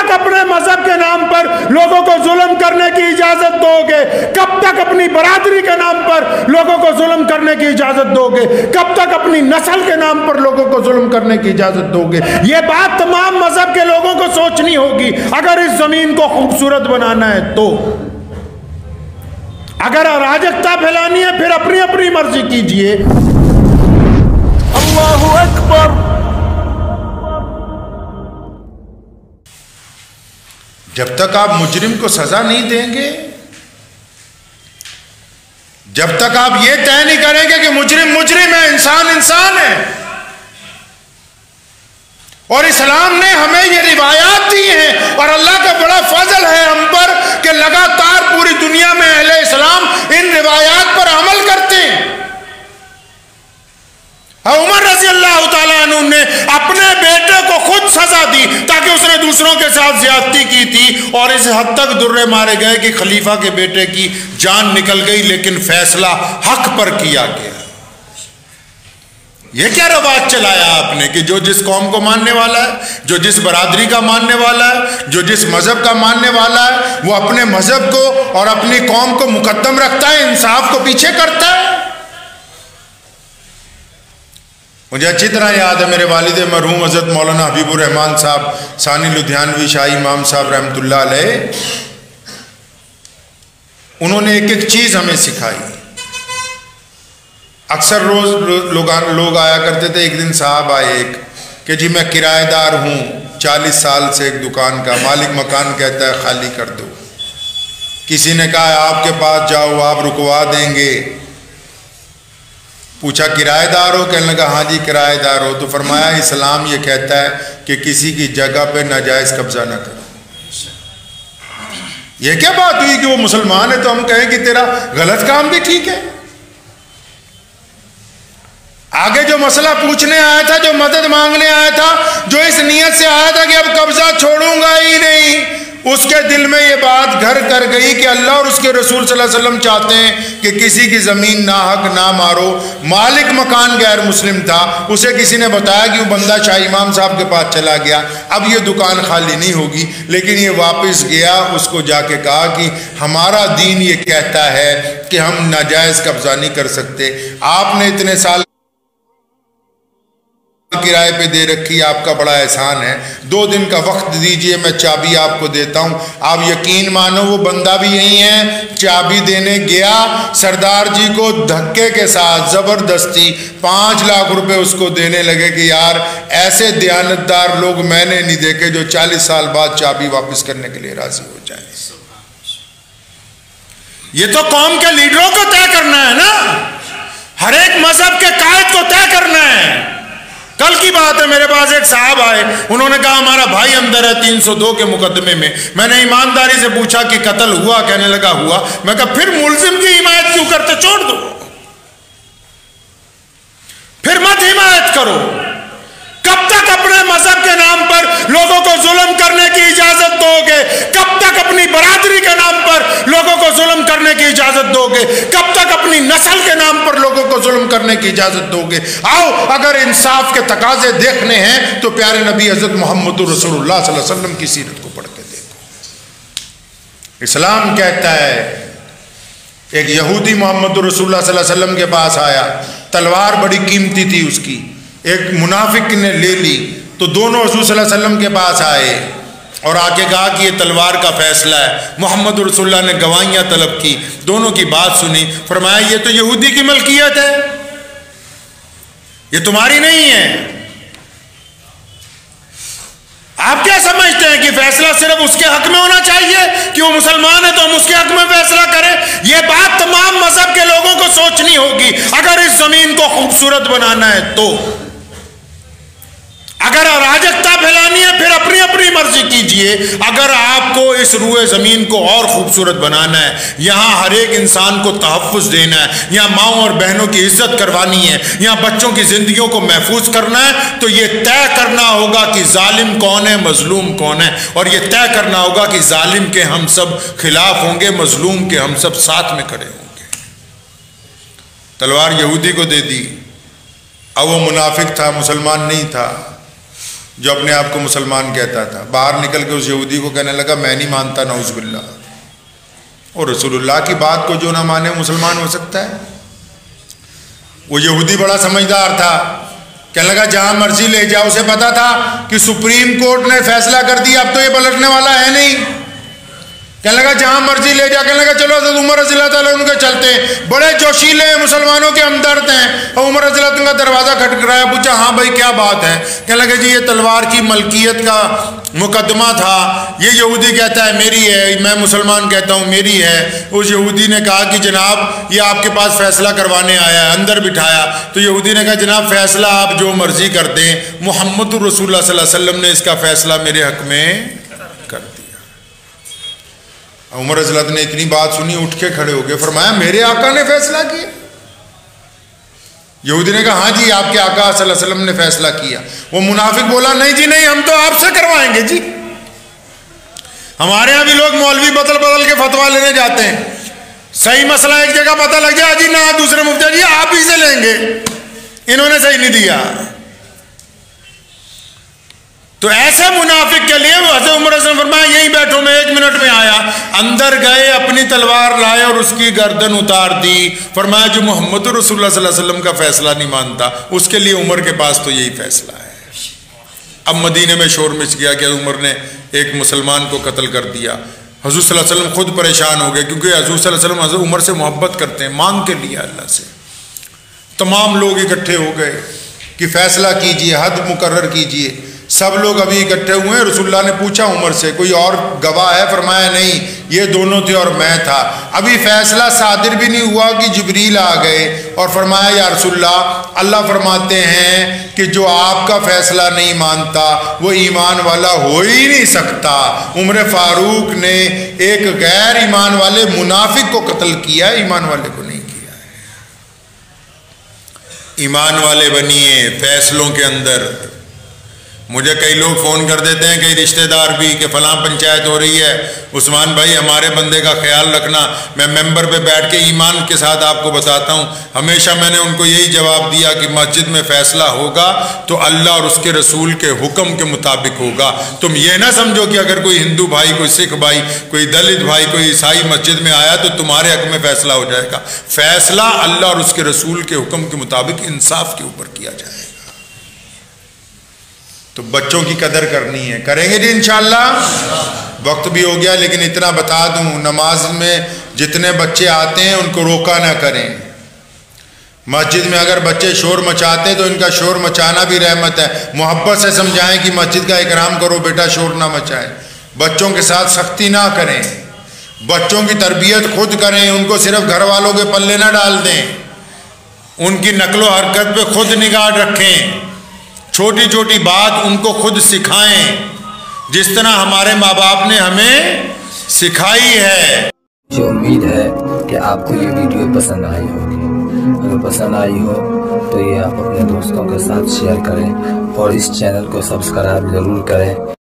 तक अपने मजहब के नाम पर लोगों को जुल्म करने की इजाजत दोगे? कब तक अपनी बरादरी के नाम पर लोगों को जुल्म करने की इजाजत दोगे? कब तक अपनी नस्ल के नाम पर लोगों को जुल्म करने की इजाजत दोगे? ये बात तमाम मजहब के लोगों को सोचनी होगी अगर इस जमीन को खूबसूरत बनाना है तो। अगर अराजकता फैलानी है फिर अपनी अपनी मर्जी कीजिए। अल्लाहु अकबर। जब तक आप मुजरिम को सजा नहीं देंगे, जब तक आप ये तय नहीं करेंगे कि मुजरिम मुजरिम है, इंसान इंसान है, और इस्लाम ने हमें ये रिवायात दी हैं और अल्लाह का बड़ा फजल है हम पर कि लगातार पूरी दुनिया में अहले इस्लाम इन रिवायात पर अमल करते हैं। उमर रज़ी अल्लाह ताला अन्हु ने अपने बेटे को खुद सजा दी ताकि उसने दूसरों के साथ ज्यादती की थी, और इस हद तक दुर्रे मारे गए कि खलीफा के बेटे की जान निकल गई, लेकिन फैसला हक पर किया गया। यह क्या रवाज चलाया आपने कि जो जिस कौम को मानने वाला है, जो जिस बरादरी का मानने वाला है, जो जिस मजहब का मानने वाला है, वो अपने मजहब को और अपनी कौम को मुकद्दम रखता है, इंसाफ को पीछे करता है। मुझे अच्छी तरह याद है, मेरे वालिद मरहूम हज़रत मौलाना हबीबुर रहमान साहब सानी लुधियानवी शाही इमाम साहब रहमतुल्लाह अलैह, उन्होंने एक एक चीज़ हमें सिखाई। अक्सर रोज़ लोग आया करते थे। एक दिन साहब आए एक कि जी मैं किराएदार हूँ 40 साल से एक दुकान का, मालिक मकान कहता है खाली कर दो। किसी ने कहा आपके पास जाओ आप रुकवा देंगे। पूछा किराएदार हो? कहने लगा हाँ जी किराएदार हो। तो फरमाया इस्लाम ये कहता है कि किसी की जगह पे नाजायज कब्जा ना करो। ये क्या बात हुई कि वो मुसलमान है तो हम कहें कि तेरा गलत काम भी ठीक है? आगे जो मसला पूछने आया था, जो मदद मांगने आया था, जो इस नियत से आया था कि अब कब्जा छोड़ूंगा ही नहीं, उसके दिल में ये बात घर कर गई कि अल्लाह और उसके रसूल सल्लल्लाहु अलैहि वसल्लम चाहते हैं कि किसी की ज़मीन ना हक ना मारो। मालिक मकान गैर मुस्लिम था, उसे किसी ने बताया कि वो बंदा शाह इमाम साहब के पास चला गया, अब ये दुकान खाली नहीं होगी। लेकिन ये वापस गया, उसको जाके कहा कि हमारा दीन ये कहता है कि हम नाजायज़ कब्जा नहीं कर सकते। आपने इतने साल किराए पे दे रखी, आपका बड़ा एहसान है, 2 दिन का वक्त दीजिए, मैं चाबी आपको देता हूँ। आप यकीन मानो वो बंदा भी यही है। चाबी देने गया, सरदार जी को धक्के के साथ ज़बरदस्ती 5 लाख रुपए उसको देने लगे कि यार ऐसे दयानतदार लोग मैंने नहीं देखे जो 40 साल बाद चाबी वापस करने के लिए राजी हो जाए। ये तो कौम के लीडरों को तय करना है ना, हर एक मजहब के कायद को तय करना है। कल की बात है, मेरे पास एक साहब आए, उन्होंने कहा हमारा भाई अंदर है 302 के मुकदमे में। मैंने ईमानदारी से पूछा कि कत्ल हुआ? कहने लगा हुआ। मैं कहा फिर मुल्जिम की हिमायत क्यों करते? छोड़ दो, फिर मत हिमायत करो। कब तक अपने मजहब के नाम पर लोगों को जुल्म करने की इजाजत दोगे? कब तक अपनी बरादरी के नाम पर लोगों को जुल्म करने की इजाजत दोगे? कब तक अपनी नस्ल के नाम पर लोगों को जुल्म करने की इजाजत दोगे? आओ, अगर इंसाफ के तकाजे देखने हैं तो प्यारे नबी हजरत मोहम्मद रसूलुल्लाह सल्लल्लाहु अलैहि वसल्लम की सीरत को पढ़ के देखो। इस्लाम कहता है, एक यहूदी मोहम्मद रसूलुल्लाह सल्लल्लाहु अलैहि वसल्लम के पास आया, तलवार बड़ी कीमती थी उसकी, एक मुनाफिक ने ले ली, तो दोनों हुजूर सल्लल्लाहु अलैहि वसल्लम के पास आए और आके कहा कि ये तलवार का फैसला है। मोहम्मद रसूलुल्लाह ने गवाहियां तलब की, दोनों की बात सुनी, फरमाया ये तो यहूदी की मलकियत है, ये तुम्हारी नहीं है। आप क्या समझते हैं कि फैसला सिर्फ उसके हक में होना चाहिए कि वो मुसलमान है तो हम उसके हक में फैसला करें? ये बात तमाम मजहब के लोगों को सोचनी होगी अगर इस जमीन को खूबसूरत बनाना है तो। अगर अराजकता फैलानी है फिर अपनी अपनी मर्जी कीजिए। अगर आपको इस रूए ज़मीन को और खूबसूरत बनाना है, यहाँ हर एक इंसान को तहफ़्फ़ुज़ देना है, यहाँ माओं और बहनों की इज्जत करवानी है, यहाँ बच्चों की ज़िंदगियों को महफूज करना है, तो ये तय करना होगा कि जालिम कौन है, मजलूम कौन है, और ये तय करना होगा कि जालिम के हम सब खिलाफ होंगे, मजलूम के हम सब साथ में खड़े होंगे। तलवार यहूदी को दे दी, अब वो मुनाफिक था, मुसलमान नहीं था। जो अपने आप को मुसलमान कहता था, बाहर निकल के उस यहूदी को कहने लगा मैं नहीं मानता नौजुबिल्लाह। और रसूलुल्लाह की बात को जो ना माने मुसलमान हो सकता है? वो यहूदी बड़ा समझदार था, कहने लगा जहां मर्जी ले जाओ। उसे पता था कि सुप्रीम कोर्ट ने फैसला कर दिया, अब तो ये पलटने वाला है नहीं। कहने लगा जहां मर्जी ले जा। कहने लगा चलो हज़रत उमर रज़ियल्लाहु ताला उनके चलते हैं, बड़े जोशीले हैं, मुसलमानों के हमदर्द हैं। और उमर रज़ियल्लाहु का दरवाज़ा खटखटाया, पूछा हाँ भाई क्या बात है? कहने लगे जी ये तलवार की मलकियत का मुकदमा था, ये यहूदी कहता है मेरी है, मैं मुसलमान कहता हूँ मेरी है। उस यहूदी ने कहा कि जनाब ये आपके पास फैसला करवाने आया है। अंदर बिठाया तो यहूदी ने कहा जनाब फैसला आप जो मर्जी कर दें, मुहम्मद रसूलुल्लाह सल्लल्लाहु अलैहि वसल्लम ने इसका फैसला मेरे हक में कर दिया। उमर रज़ियल्लाहु ने इतनी बात सुनी, उठ के खड़े हो गए, फरमाया मेरे आका ने फैसला किया? यहूदी ने कहा हाँ जी आपके आका सल्लल्लाहु अलैहि वसल्लम ने फैसला किया। वो मुनाफिक बोला नहीं जी नहीं, हम तो आपसे करवाएंगे जी। हमारे यहाँ भी लोग मौलवी बदल बदल के फतवा लेने जाते हैं, सही मसला एक जगह पता लग जाए जी ना दूसरे मुफ्ती जी आप ही से लेंगे, इन्होंने सही नहीं दिया। तो ऐसे मुनाफिक के लिए वो हज़रत उमर ने फरमाया यहीं बैठो, मैं 1 मिनट में आया। अंदर गए, अपनी तलवार लाए और उसकी गर्दन उतार दी। फरमाया जो मोहम्मद रसूलुल्लाह सल्लल्लाहु अलैहि वसल्लम का फैसला नहीं मानता उसके लिए उमर के पास तो यही फैसला है। अब मदीने में शोर मच गया कि उमर ने एक मुसलमान को कत्ल कर दिया। हुज़ूर सल्लल्लाहु अलैहि वसल्लम खुद परेशान हो गए, क्योंकि हुज़ूर सल्लल्लाहु अलैहि वसल्लम हज़रत उमर से मोहब्बत करते हैं, मांग के लिए अल्लाह से। तमाम लोग इकट्ठे हो गए कि फैसला कीजिए, हद मुकर्रर कीजिए। सब लोग अभी इकट्ठे हुए हैं। रसूलुल्लाह ने पूछा उमर से कोई और गवाह है? फरमाया नहीं, ये दोनों थे और मैं था। अभी फैसला सादिर भी नहीं हुआ कि जिब्रील आ गए और फरमाया या रसूलुल्लाह अल्लाह फरमाते हैं कि जो आपका फैसला नहीं मानता वो ईमान वाला हो ही नहीं सकता। उमर फारूक ने एक गैर ईमान वाले मुनाफिक को कत्ल किया, ईमान वाले को नहीं किया है। ईमान वाले बनिए फैसलों के अंदर। मुझे कई लोग फ़ोन कर देते हैं, कई रिश्तेदार भी, कि फ़लाँ पंचायत हो रही है, उस्मान भाई हमारे बंदे का ख्याल रखना। मैं मेंबर पे बैठ के ईमान के साथ आपको बताता हूँ, हमेशा मैंने उनको यही जवाब दिया कि मस्जिद में फ़ैसला होगा तो अल्लाह और उसके रसूल के हुक्म के मुताबिक होगा। तुम ये ना समझो कि अगर कोई हिंदू भाई, कोई सिख भाई, कोई दलित भाई, कोई ईसाई मस्जिद में आया तो तुम्हारे हक में फ़ैसला हो जाएगा। फ़ैसला अल्लाह और उसके रसूल के हुक्म के मुताबिक इंसाफ के ऊपर किया जाएगा। तो बच्चों की कदर करनी है, करेंगे जी इंशाअल्लाह। वक्त भी हो गया, लेकिन इतना बता दूं, नमाज में जितने बच्चे आते हैं उनको रोका ना करें। मस्जिद में अगर बच्चे शोर मचाते तो इनका शोर मचाना भी रहमत है। मोहब्बत से समझाएं कि मस्जिद का इकराम करो बेटा, शोर ना मचाएं। बच्चों के साथ सख्ती ना करें, बच्चों की तरबियत खुद करें, उनको सिर्फ घर वालों के पल्ले ना डाल दें, उनकी नकलो हरकत पे खुद निगाह रखें। छोटी छोटी बात उनको खुद सिखाएं, जिस तरह हमारे माँ बाप ने हमें सिखाई है। मुझे उम्मीद है कि आपको ये वीडियो पसंद आई होगी। अगर पसंद आई हो तो ये आप अपने दोस्तों के साथ शेयर करें और इस चैनल को सब्सक्राइब ज़रूर करें।